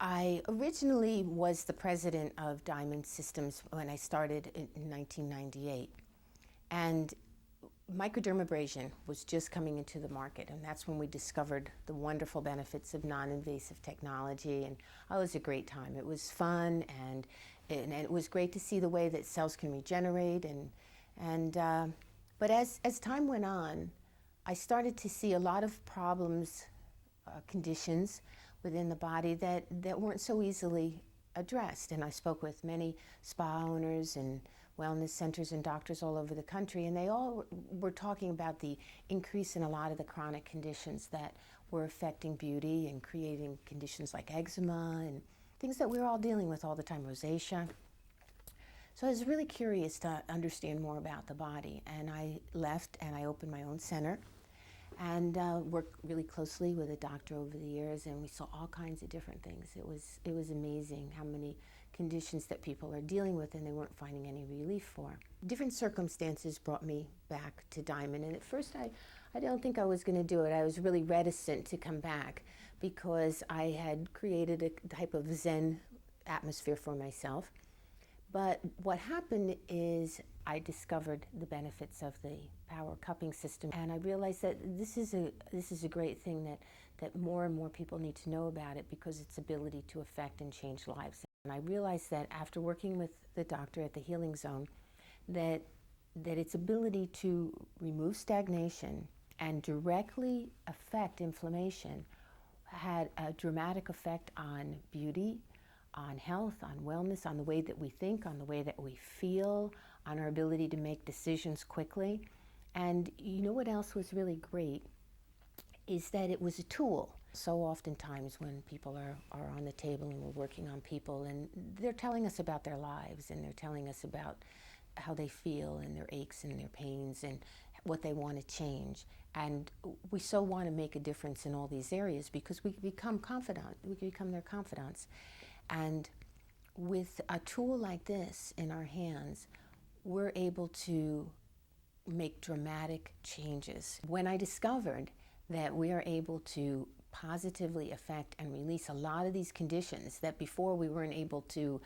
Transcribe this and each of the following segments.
I originally was the president of Diamond Systems when I started in 1998. And microdermabrasion was just coming into the market, and that's when we discovered the wonderful benefits of non-invasive technology. And it was a great time. It was fun, and it was great to see the way that cells can regenerate. But as time went on, I started to see a lot of problems, conditions within the body that weren't so easily addressed. And I spoke with many spa owners and wellness centers and doctors all over the country, and they all were talking about the increase in a lot of the chronic conditions that were affecting beauty and creating conditions like eczema and things that we're all dealing with all the time, rosacea. So I was really curious to understand more about the body, and I left and I opened my own center and worked really closely with a doctor over the years, and we saw all kinds of different things. It was amazing how many conditions that people are dealing with and they weren't finding any relief for. Different circumstances brought me back to Diamond, and at first I don't think I was going to do it. I was really reticent to come back because I had created a type of Zen atmosphere for myself. But what happened is I discovered the benefits of the power cupping system, and I realized that this is a great thing that more and more people need to know about it because its ability to affect and change lives. And I realized that after working with the doctor at the Healing Zone, that its ability to remove stagnation and directly affect inflammation had a dramatic effect on beauty, on health, on wellness, on the way that we think, on the way that we feel, on our ability to make decisions quickly. And you know what else was really great is that it was a tool. So oftentimes when people are on the table and we're working on people and they're telling us about their lives and they're telling us about how they feel and their aches and their pains and what they want to change. And we so want to make a difference in all these areas because we become confidant, we become their confidants. And with a tool like this in our hands, we're able to make dramatic changes. When I discovered that we are able to positively affect and release a lot of these conditions that before we weren't able to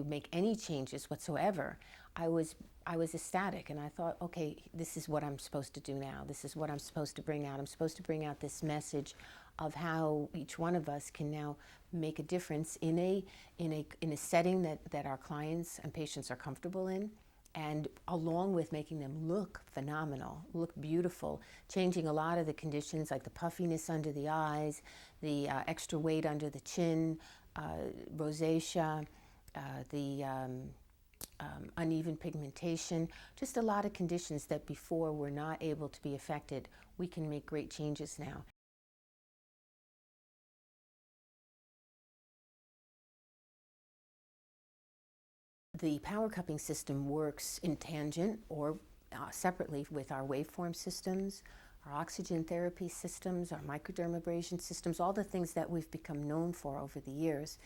make any changes whatsoever, I was ecstatic, and I thought, okay, this is what I'm supposed to do now. This is what I'm supposed to bring out. I'm supposed to bring out this message of how each one of us can now make a difference in a setting that our clients and patients are comfortable in, and along with making them look phenomenal, look beautiful, changing a lot of the conditions like the puffiness under the eyes, the extra weight under the chin, rosacea, the uneven pigmentation, just a lot of conditions that before were not able to be affected. We can make great changes now. The power cupping system works in tangent or separately with our waveform systems, our oxygen therapy systems, our microdermabrasion systems, all the things that we've become known for over the years.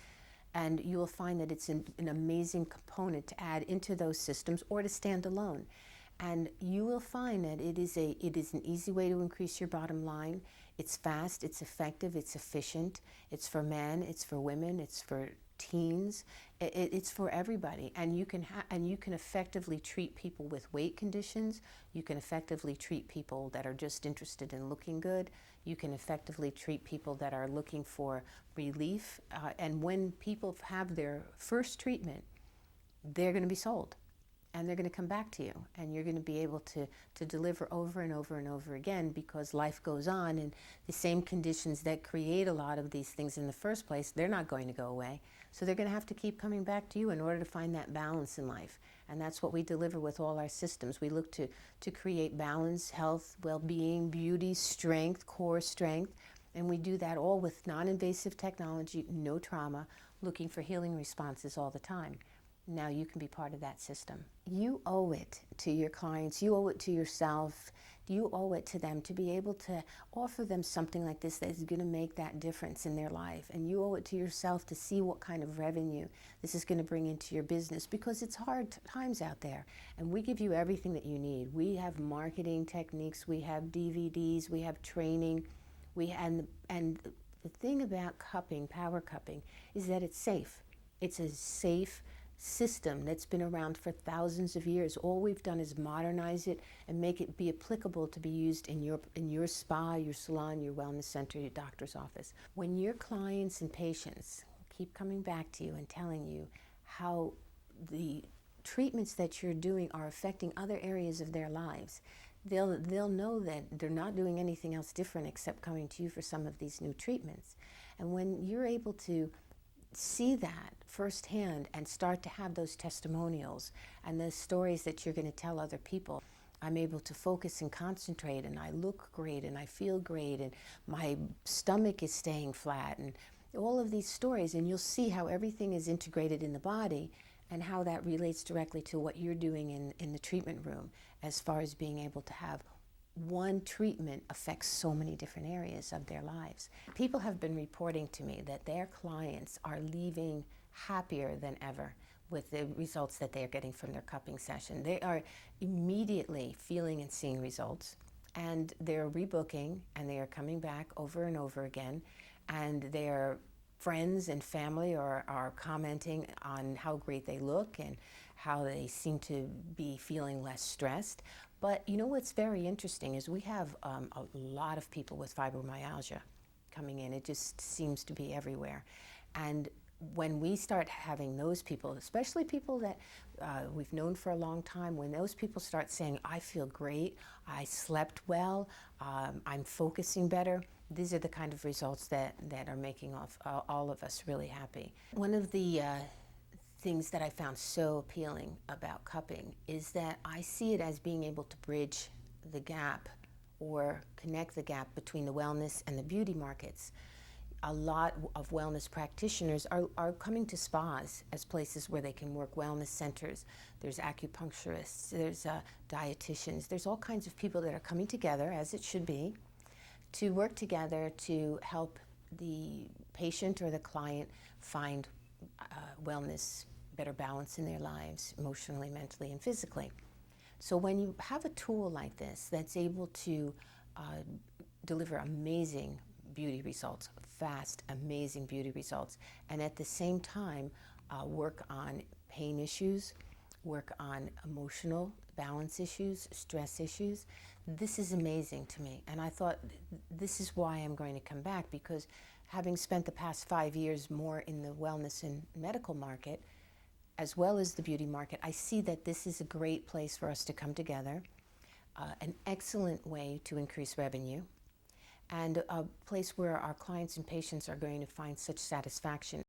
And you will find that it's an amazing component to add into those systems or to stand alone. And you will find that it is an easy way to increase your bottom line. It's fast, it's effective, it's efficient. It's for men, it's for women, it's for teens. It's for everybody, and you can effectively treat people with weight conditions. You can effectively treat people that are just interested in looking good. You can effectively treat people that are looking for relief. And when people have their first treatment, they're going to be sold. And they're going to come back to you, and you're going to be able to deliver over and over and over again because life goes on, and the same conditions that create a lot of these things in the first place, they're not going to go away. So they're going to have to keep coming back to you in order to find that balance in life. And that's what we deliver with all our systems. We look to create balance, health, well-being, beauty, strength, core strength, and we do that all with non-invasive technology, no trauma, looking for healing responses all the time. Now you can be part of that system. You owe it to your clients, you owe it to yourself, you owe it to them to be able to offer them something like this that is going to make that difference in their life. And you owe it to yourself to see what kind of revenue this is going to bring into your business, because it's hard times out there. And we give you everything that you need. We have marketing techniques, we have DVDs, we have training, and The thing about cupping, power cupping, is that it's safe. It's a safe system that's been around for thousands of years. All we've done is modernize it and make it be applicable to be used in your spa, your salon, your wellness center, your doctor's office. When your clients and patients keep coming back to you and telling you how the treatments that you're doing are affecting other areas of their lives, they'll know that they're not doing anything else different except coming to you for some of these new treatments. And when you're able to see that firsthand and start to have those testimonials and the stories that you're going to tell other people, I'm able to focus and concentrate, and I look great, and I feel great, and my stomach is staying flat, and all of these stories, and you'll see how everything is integrated in the body and how that relates directly to what you're doing in the treatment room, as far as being able to have one treatment affects so many different areas of their lives. People have been reporting to me that their clients are leaving happier than ever with the results that they're getting from their cupping session. They are immediately feeling and seeing results, and they're rebooking, and they are coming back over and over again, and their friends and family are commenting on how great they look and how they seem to be feeling less stressed. But you know what's very interesting is we have a lot of people with fibromyalgia coming in. It just seems to be everywhere. And when we start having those people, especially people that we've known for a long time, when those people start saying, I feel great, I slept well, I'm focusing better, these are the kind of results that are making all of us really happy. One of the things that I found so appealing about cupping is that I see it as being able to bridge the gap or connect the gap between the wellness and the beauty markets. A lot of wellness practitioners are coming to spas as places where they can work, wellness centers. There's acupuncturists, there's dietitians, there's all kinds of people that are coming together, as it should be, to work together to help the patient or the client find wellness, better balance in their lives, emotionally, mentally, and physically. So when you have a tool like this that's able to deliver amazing beauty results, fast, amazing beauty results, and at the same time work on pain issues, work on emotional balance issues, stress issues, this is amazing to me. And I thought, this is why I'm going to come back, because having spent the past 5 years more in the wellness and medical market, as well as the beauty market, I see that this is a great place for us to come together, an excellent way to increase revenue, and a place where our clients and patients are going to find such satisfaction.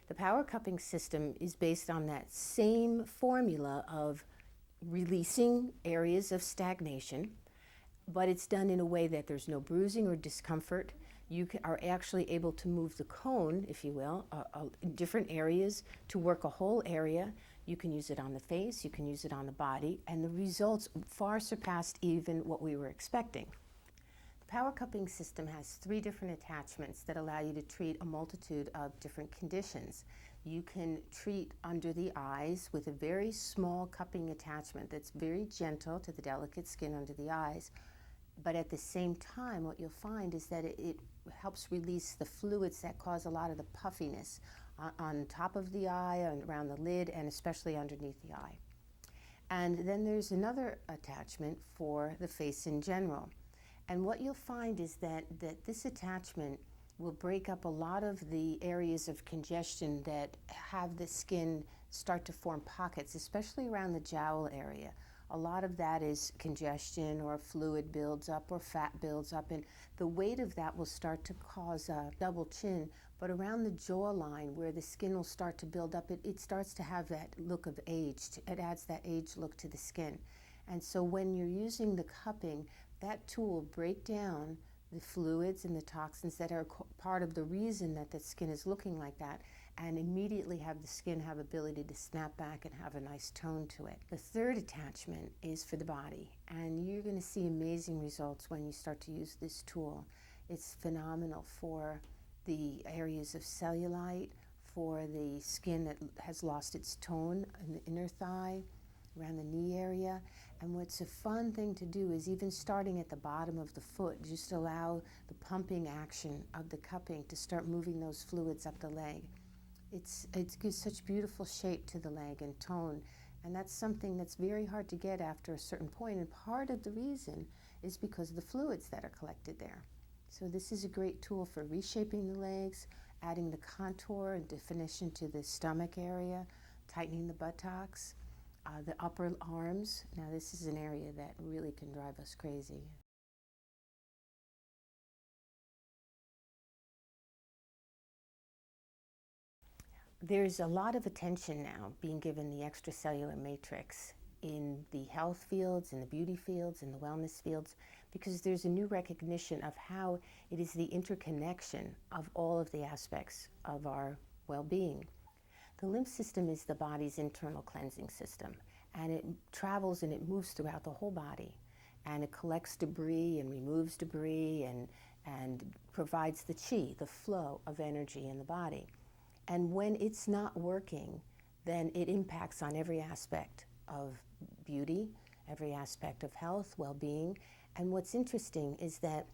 The power cupping system is based on that same formula of releasing areas of stagnation, but it's done in a way that there's no bruising or discomfort. You are actually able to move the cone, if you will, in different areas to work a whole area. You can use it on the face, you can use it on the body, and the results far surpassed even what we were expecting. The power cupping system has 3 different attachments that allow you to treat a multitude of different conditions. You can treat under the eyes with a very small cupping attachment that's very gentle to the delicate skin under the eyes. But at the same time, what you'll find is that it helps release the fluids that cause a lot of the puffiness on top of the eye, and around the lid, and especially underneath the eye. And then there's another attachment for the face in general. And what you'll find is that this attachment will break up a lot of the areas of congestion that have the skin start to form pockets, especially around the jowl area. A lot of that is congestion, or fluid builds up, or fat builds up, and the weight of that will start to cause a double chin. But around the jawline, where the skin will start to build up, it starts to have that look of age. It adds that age look to the skin. And so when you're using the cupping, that tool will break down the fluids and the toxins that are part of the reason that the skin is looking like that, and immediately have the skin have ability to snap back and have a nice tone to it. The third attachment is for the body, and you're going to see amazing results when you start to use this tool. It's phenomenal for the areas of cellulite, for the skin that has lost its tone in the inner thigh, around the knee area. And what's a fun thing to do is even starting at the bottom of the foot, just allow the pumping action of the cupping to start moving those fluids up the leg. It gives such beautiful shape to the leg and tone, and that's something that's very hard to get after a certain point, and part of the reason is because of the fluids that are collected there. So this is a great tool for reshaping the legs, adding the contour and definition to the stomach area, tightening the buttocks, the upper arms. Now this is an area that really can drive us crazy. There's a lot of attention now being given the extracellular matrix in the health fields, in the beauty fields, in the wellness fields, because there's a new recognition of how it is the interconnection of all of the aspects of our well-being. The lymph system is the body's internal cleansing system, and it travels and it moves throughout the whole body, and it collects debris and removes debris and provides the chi, the flow of energy in the body. And when it's not working, then it impacts on every aspect of beauty, every aspect of health, well-being. And what's interesting is that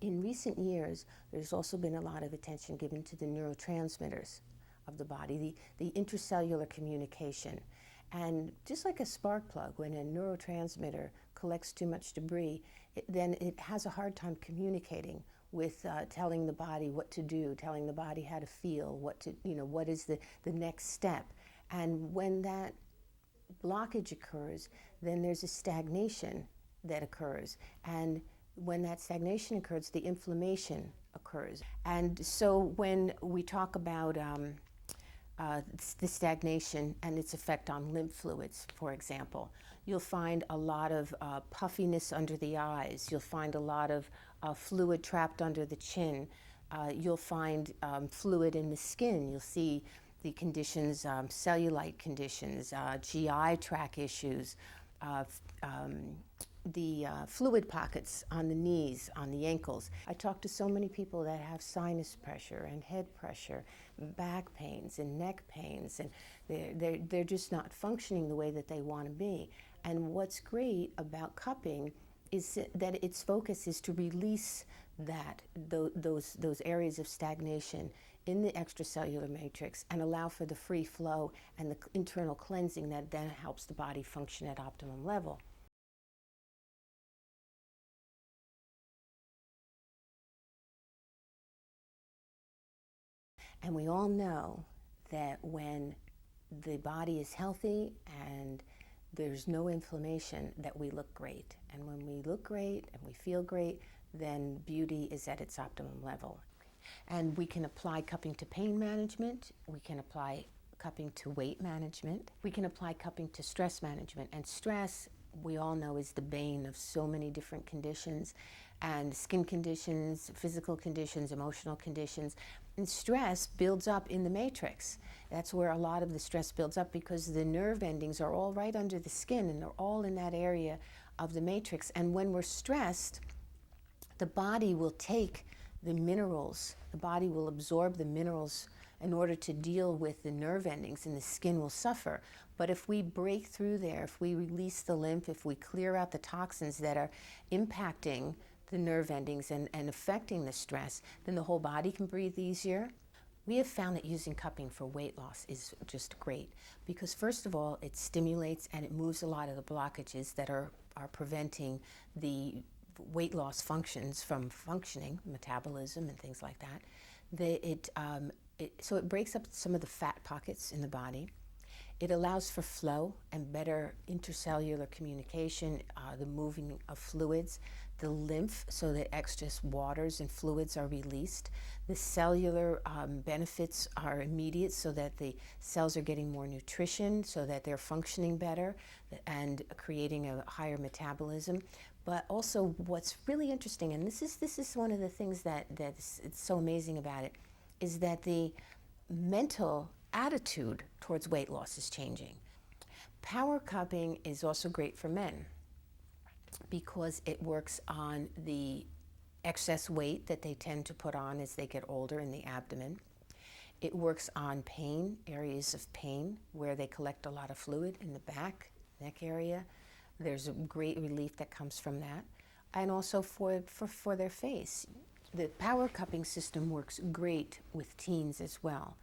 in recent years, there's also been a lot of attention given to the neurotransmitters of the body, the intercellular communication. And just like a spark plug, when a neurotransmitter collects too much debris, then it has a hard time communicating with telling the body what to do, telling the body how to feel, what is the next step. And when that blockage occurs, then there's a stagnation that occurs. And when that stagnation occurs, the inflammation occurs. And so when we talk about the stagnation and its effect on lymph fluids, for example, you'll find a lot of puffiness under the eyes. You'll find a lot of fluid trapped under the chin. You'll find fluid in the skin. You'll see the conditions, cellulite conditions, GI tract issues, the fluid pockets on the knees, on the ankles. I talk to so many people that have sinus pressure and head pressure, back pains and neck pains, and they're just not functioning the way that they want to be. And what's great about cupping is that its focus is to release those areas of stagnation in the extracellular matrix and allow for the free flow and the internal cleansing that then helps the body function at optimum level. And we all know that when the body is healthy and there's no inflammation, that we look great. And when we look great and we feel great, then beauty is at its optimum level. And we can apply cupping to pain management. We can apply cupping to weight management. We can apply cupping to stress management. And stress, we all know, is the bane of so many different conditions, and skin conditions, physical conditions, emotional conditions. And stress builds up in the matrix. That's where a lot of the stress builds up, because the nerve endings are all right under the skin, and they're all in that area of the matrix. And when we're stressed, the body will take the minerals, the body will absorb the minerals in order to deal with the nerve endings, and the skin will suffer. But if we break through there, if we release the lymph, if we clear out the toxins that are impacting the nerve endings and affecting the stress, then the whole body can breathe easier. We have found that using cupping for weight loss is just great, because first of all, it stimulates and it moves a lot of the blockages that are preventing the weight loss functions from functioning, metabolism and things like that. So it breaks up some of the fat pockets in the body. It allows for flow and better intercellular communication, the moving of fluids, the lymph, so that excess waters and fluids are released. The cellular benefits are immediate, so that the cells are getting more nutrition, so that they're functioning better and creating a higher metabolism. But also, what's really interesting, and this is one of the things that's so amazing about it, is that the mental attitude towards weight loss is changing. Power cupping is also great for men, because it works on the excess weight that they tend to put on as they get older in the abdomen. It works on pain, areas of pain where they collect a lot of fluid in the back neck area. There's a great relief that comes from that. And also for their face. The power cupping system works great with teens as well.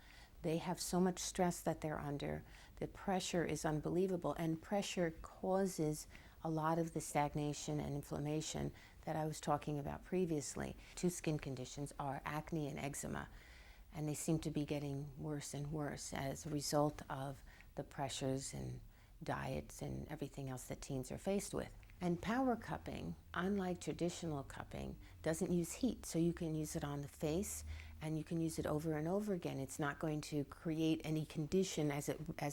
They have so much stress that they're under. The pressure is unbelievable, and pressure causes a lot of the stagnation and inflammation that I was talking about previously. Two skin conditions are acne and eczema, and they seem to be getting worse and worse as a result of the pressures and diets and everything else that teens are faced with. And power cupping, unlike traditional cupping, doesn't use heat, so you can use it on the face and you can use it over and over again. It's not going to create any condition as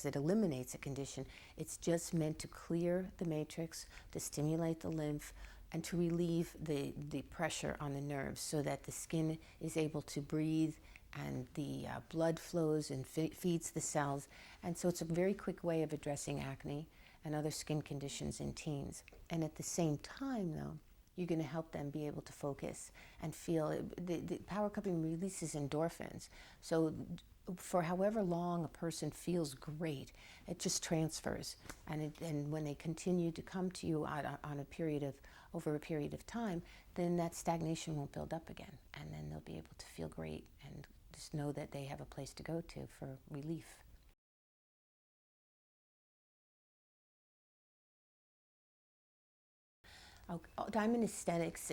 it eliminates a condition. It's just meant to clear the matrix, to stimulate the lymph, and to relieve the pressure on the nerves so that the skin is able to breathe and the blood flows and feeds the cells. And so it's a very quick way of addressing acne and other skin conditions in teens. And at the same time, though, you're going to help them be able to focus and feel. The power cupping releases endorphins. So for however long a person feels great, it just transfers. And when they continue to come to you over a period of time, then that stagnation won't build up again. And then they'll be able to feel great and just know that they have a place to go to for relief. Diamond Aesthetics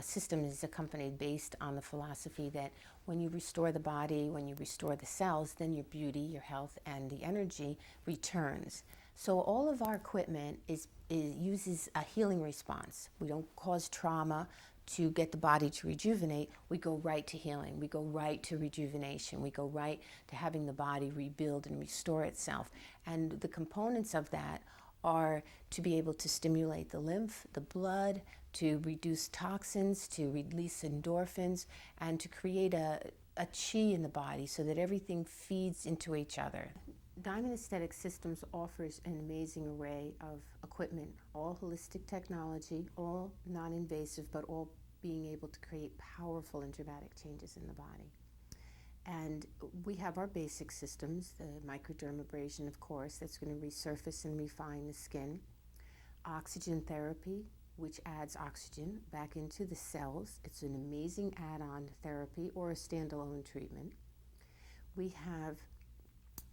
system is a company based on the philosophy that when you restore the body, when you restore the cells, then your beauty, your health, and the energy returns. So all of our equipment uses a healing response. We don't cause trauma to get the body to rejuvenate. We go right to healing. We go right to rejuvenation. We go right to having the body rebuild and restore itself. And the components of that are to be able to stimulate the lymph, the blood, to reduce toxins, to release endorphins, and to create a chi in the body so that everything feeds into each other. Diamond Aesthetic Systems offers an amazing array of equipment, all holistic technology, all non-invasive, but all being able to create powerful and dramatic changes in the body. And we have our basic systems, the microdermabrasion, of course, that's going to resurface and refine the skin. Oxygen therapy, which adds oxygen back into the cells. It's an amazing add-on therapy or a standalone treatment. We have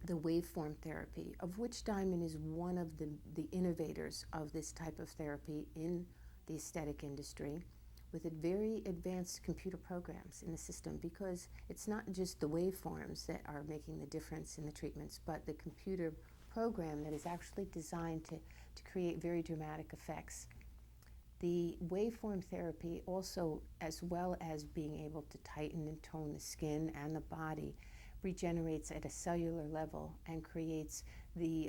the waveform therapy, of which Diamond is one of the innovators of this type of therapy in the aesthetic industry, with very advanced computer programs in the system, because it's not just the waveforms that are making the difference in the treatments, but the computer program that is actually designed to create very dramatic effects. The waveform therapy also, as well as being able to tighten and tone the skin and the body, regenerates at a cellular level and creates the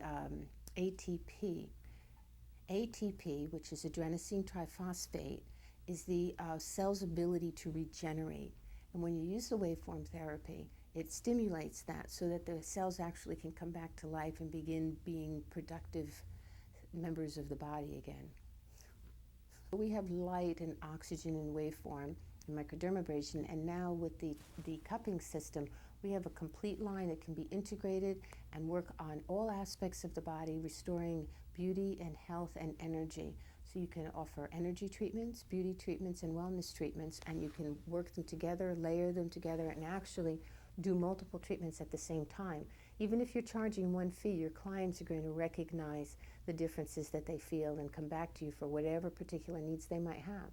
ATP. ATP, which is adenosine triphosphate, is the cell's ability to regenerate. And when you use the waveform therapy, it stimulates that so that the cells actually can come back to life and begin being productive members of the body again. We have light and oxygen and waveform and microdermabrasion, and now with the cupping system, we have a complete line that can be integrated and work on all aspects of the body, restoring beauty and health and energy. So you can offer energy treatments, beauty treatments, and wellness treatments, and you can work them together, layer them together, and actually do multiple treatments at the same time. Even if you're charging one fee, your clients are going to recognize the differences that they feel and come back to you for whatever particular needs they might have.